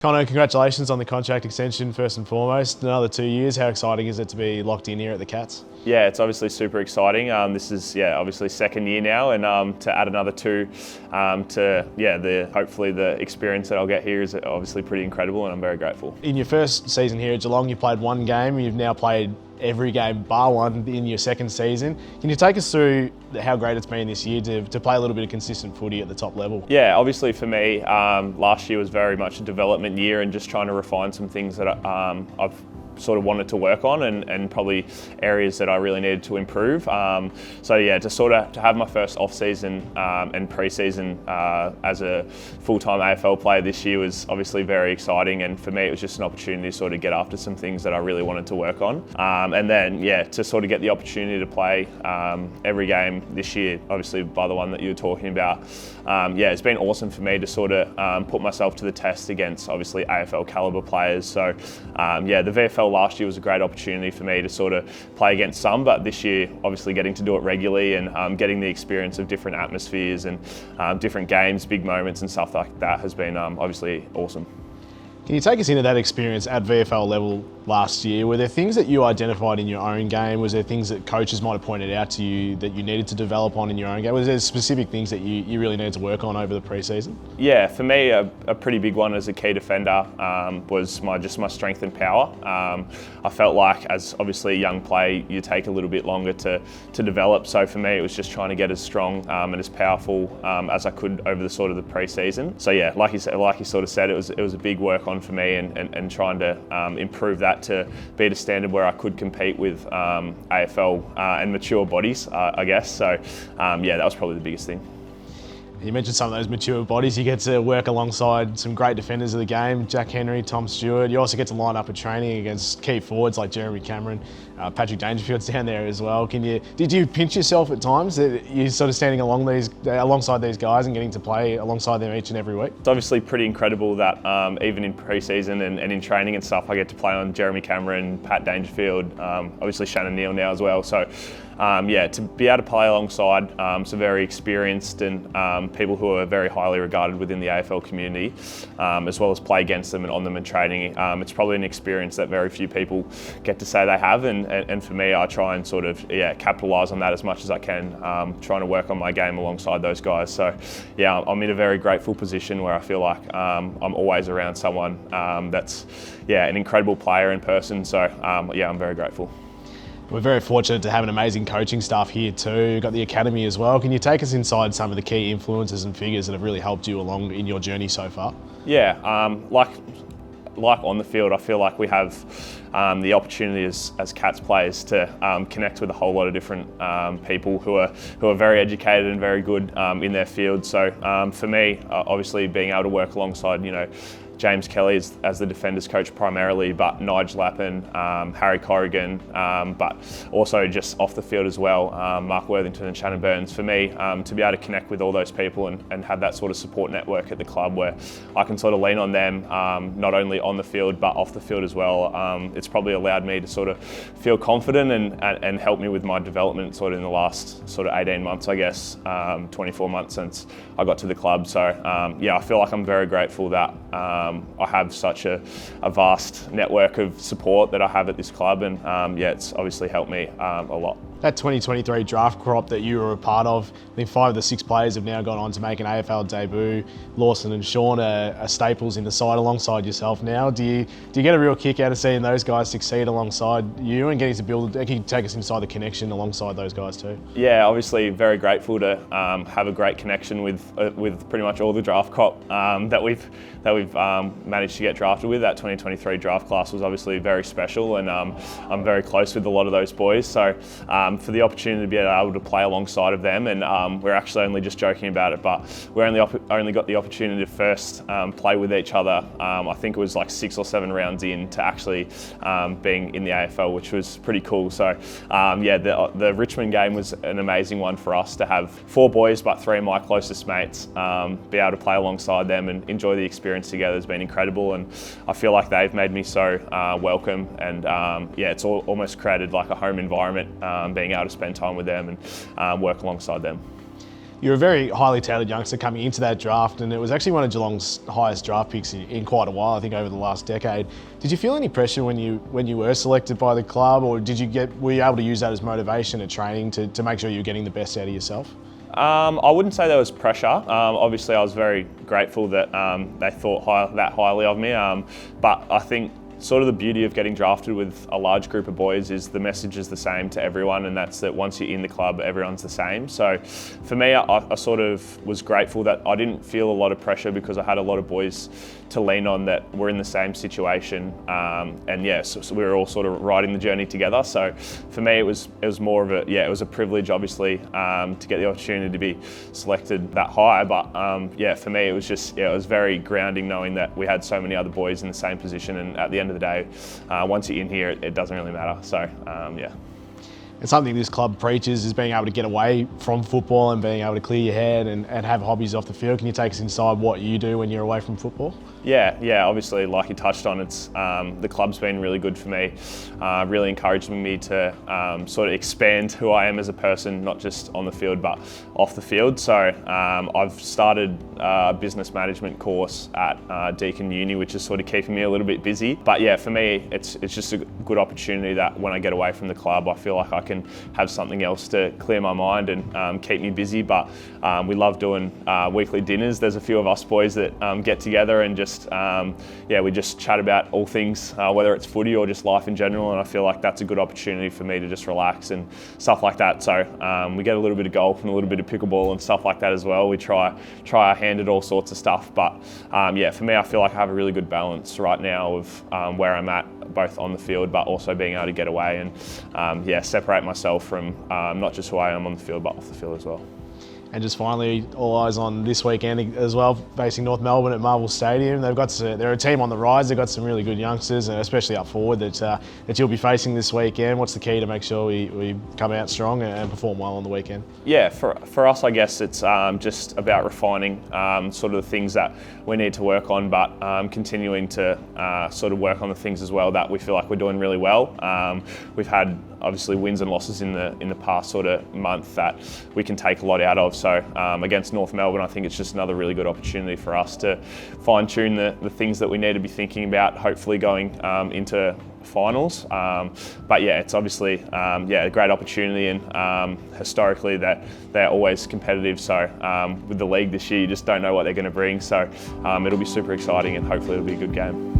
Connor, congratulations on the contract extension first and foremost. Another 2 years. How exciting is it to be locked in here at the Cats? Yeah, it's obviously super exciting. This is obviously second year now, and to add another two hopefully the experience that I'll get here is obviously pretty incredible, and I'm very grateful. In your first season here at Geelong, you played one game. You've now played every game bar one in your second season. Can you take us through how great it's been this year to play a little bit of consistent footy at the top level? Yeah, obviously for me, last year was very much a development year and just trying to refine some things that I've sort of wanted to work on and probably areas that I really needed to improve. To have my first off-season and pre-season as a full-time AFL player this year was obviously very exciting, and for me it was just an opportunity to sort of get after some things that I really wanted to work on. To sort of get the opportunity to play every game this year, obviously by the one that you were talking about. It's been awesome for me to sort of put myself to the test against obviously AFL calibre players. So the VFL last year was a great opportunity for me to sort of play against some, but this year obviously getting to do it regularly and getting the experience of different atmospheres and different games, big moments and stuff like that has been obviously awesome. Can you take us into that experience at VFL level last year? Were there things that you identified in your own game? Was there things that coaches might have pointed out to you that you needed to develop on in your own game? Was there specific things that you really needed to work on over the pre-season? Yeah, for me, a pretty big one as a key defender was my strength and power. I felt like as obviously a young player, you take a little bit longer to develop. So for me, it was just trying to get as strong and as powerful as I could over the sort of the pre-season. So yeah, like you sort of said, it was a big work on for me and trying to improve that to be at a standard where I could compete with AFL and mature bodies, I guess. So that was probably the biggest thing. You mentioned some of those mature bodies. You get to work alongside some great defenders of the game, Jack Henry, Tom Stewart. You also get to line up at training against key forwards like Jeremy Cameron, Patrick Dangerfield's down there as well. Did you pinch yourself at times that you're sort of standing alongside these guys and getting to play alongside them each and every week? It's obviously pretty incredible that even in pre-season and in training and stuff, I get to play on Jeremy Cameron, Pat Dangerfield, obviously Shannon Neal now as well. So to be able to play alongside some very experienced and people who are very highly regarded within the AFL community, as well as play against them and on them in training, it's probably an experience that very few people get to say they have. And for me, I try and sort of capitalise on that as much as I can, trying to work on my game alongside those guys. So I'm in a very grateful position where I feel like I'm always around someone that's an incredible player in person. So I'm very grateful. We're very fortunate to have an amazing coaching staff here too. We've got the academy as well. Can you take us inside some of the key influences and figures that have really helped you along in your journey so far? Yeah, like on the field, I feel like we have the opportunity as Cats players to connect with a whole lot of different people who are very educated and very good in their field. So for me, obviously being able to work alongside, James Kelly as the defenders coach primarily, but Nigel Lappin, Harry Corrigan, but also just off the field as well, Mark Worthington and Shannon Burns. For me, to be able to connect with all those people and have that sort of support network at the club where I can sort of lean on them, not only on the field but off the field as well, it's probably allowed me to sort of feel confident and help me with my development sort of in the last sort of 18 months, I guess, 24 months since I got to the club. So I feel like I'm very grateful that I have such a vast network of support that I have at this club, and it's obviously helped me a lot. That 2023 draft crop that you were a part of, I think 5 of the 6 players have now gone on to make an AFL debut. Lawson and Sean are staples in the side alongside yourself now. Do you get a real kick out of seeing those guys succeed alongside you and getting to build? Can you take us inside the connection alongside those guys too? Yeah, obviously very grateful to have a great connection with pretty much all the draft crop that we've managed to get drafted with. That 2023 draft class was obviously very special, and I'm very close with a lot of those boys. So for the opportunity to be able to play alongside of them, and we're actually only just joking about it, but we only got the opportunity to first play with each other. I think it was like 6 or 7 rounds in to actually being in the AFL, which was pretty cool. So the Richmond game was an amazing one for us to have 4 boys, but 3 of my closest mates be able to play alongside them and enjoy the experience together has been incredible, and I feel like they've made me so welcome, and it's almost created like a home environment, being able to spend time with them and work alongside them. You're a very highly touted youngster coming into that draft, and it was actually one of Geelong's highest draft picks in quite a while, I think over the last decade. Did you feel any pressure when you were selected by the club, or were you able to use that as motivation at training to make sure you were getting the best out of yourself? I wouldn't say there was pressure. Obviously, I was very grateful that they thought that highly of me, but I think sort of the beauty of getting drafted with a large group of boys is the message is the same to everyone, and that's that once you're in the club, everyone's the same. So for me, I sort of was grateful that I didn't feel a lot of pressure because I had a lot of boys to lean on that were in the same situation, and so we were all sort of riding the journey together. So for me, it was more of it was a privilege, obviously, to get the opportunity to be selected that high. But for me, it was just it was very grounding knowing that we had so many other boys in the same position, and at the end of the day, once you're in here, it doesn't really matter. So And something this club preaches is being able to get away from football and being able to clear your head and have hobbies off the field. Can you take us inside what you do when you're away from football? Yeah. Obviously, like you touched on, it's the club's been really good for me, really encouraging me to sort of expand who I am as a person, not just on the field but off the field. So I've started a business management course at Deakin Uni, which is sort of keeping me a little bit busy. But yeah, for me, it's just a good opportunity that when I get away from the club, I feel like I can have something else to clear my mind and keep me busy. But we love doing weekly dinners. There's a few of us boys that get together and just we just chat about all things, whether it's footy or just life in general, and I feel like that's a good opportunity for me to just relax and stuff like that. So we get a little bit of golf and a little bit of pickleball and stuff like that as well. We try our hand at all sorts of stuff, but for me, I feel like I have a really good balance right now of where I'm at, both on the field but also being able to get away and separate myself from not just who I am on the field but off the field as well. And just finally, all eyes on this weekend as well, facing North Melbourne at Marvel Stadium. They're a team on the rise. They've got some really good youngsters, and especially up forward that you'll be facing this weekend. What's the key to make sure we come out strong and perform well on the weekend? Yeah, for us, I guess it's just about refining sort of the things that we need to work on, but continuing to sort of work on the things as well that we feel like we're doing really well. We've had obviously wins and losses in the past sort of month that we can take a lot out of. So against North Melbourne, I think it's just another really good opportunity for us to fine-tune the things that we need to be thinking about, hopefully going into finals. But yeah, it's obviously a great opportunity, and historically they're always competitive. So with the league this year, you just don't know what they're going to bring. So it'll be super exciting, and hopefully it'll be a good game.